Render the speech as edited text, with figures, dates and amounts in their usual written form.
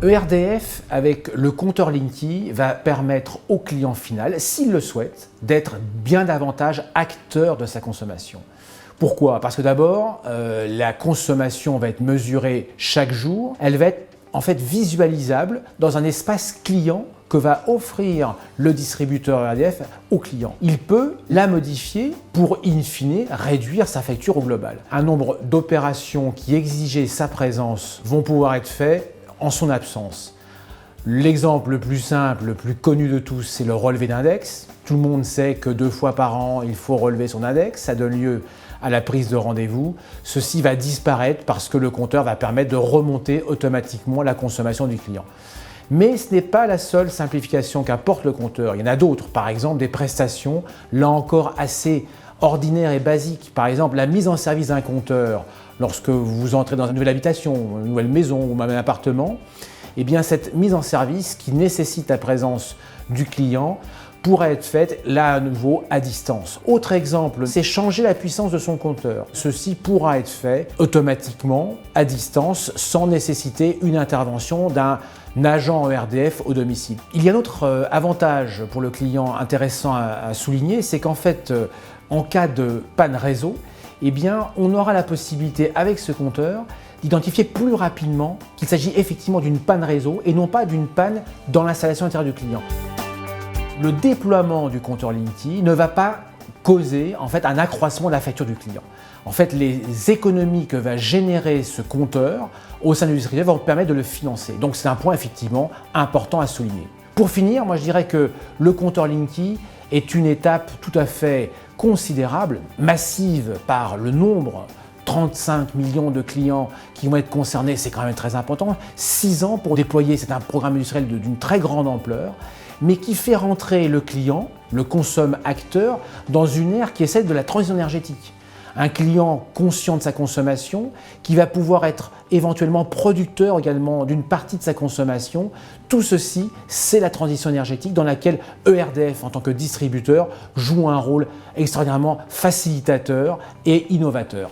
ERDF, avec le compteur Linky, va permettre au client final, s'il le souhaite, d'être bien davantage acteur de sa consommation. Pourquoi? Parce que d'abord, la consommation va être mesurée chaque jour, elle va être en fait visualisable dans un espace client que va offrir le distributeur ERDF au client. Il peut la modifier pour, in fine, réduire sa facture au global. Un nombre d'opérations qui exigeaient sa présence vont pouvoir être faites en son absence. L'exemple le plus simple, le plus connu de tous, c'est le relevé d'index. Tout le monde sait que 2 fois par an, il faut relever son index. Ça donne lieu à la prise de rendez-vous. Ceci va disparaître parce que le compteur va permettre de remonter automatiquement la consommation du client. Mais ce n'est pas la seule simplification qu'apporte le compteur. Il y en a d'autres, par exemple des prestations, là encore assez ordinaires et basiques. Par exemple, la mise en service d'un compteur lorsque vous entrez dans une nouvelle habitation, une nouvelle maison ou même un appartement. Eh bien, cette mise en service qui nécessite la présence du client pourra être faite là à nouveau à distance. Autre exemple, c'est changer la puissance de son compteur. Ceci pourra être fait automatiquement à distance sans nécessiter une intervention d'un agent ERDF au domicile. Il y a un autre avantage pour le client intéressant à souligner, c'est qu'en fait, en cas de panne réseau, eh bien, on aura la possibilité avec ce compteur d'identifier plus rapidement qu'il s'agit effectivement d'une panne réseau et non pas d'une panne dans l'installation intérieure du client. Le déploiement du compteur Linky ne va pas causer en fait un accroissement de la facture du client. En fait, les économies que va générer ce compteur au sein du distributeur vont permettre de le financer. Donc c'est un point effectivement important à souligner. Pour finir, moi je dirais que le compteur Linky est une étape tout à fait considérable, massive par le nombre, 35 millions de clients qui vont être concernés, c'est quand même très important. 6 ans pour déployer, c'est un programme industriel d'une très grande ampleur, mais qui fait rentrer le client, le consomme-acteur, dans une ère qui est celle de la transition énergétique. Un client conscient de sa consommation qui va pouvoir être éventuellement producteur également d'une partie de sa consommation. Tout ceci, c'est la transition énergétique dans laquelle ERDF en tant que distributeur joue un rôle extraordinairement facilitateur et innovateur.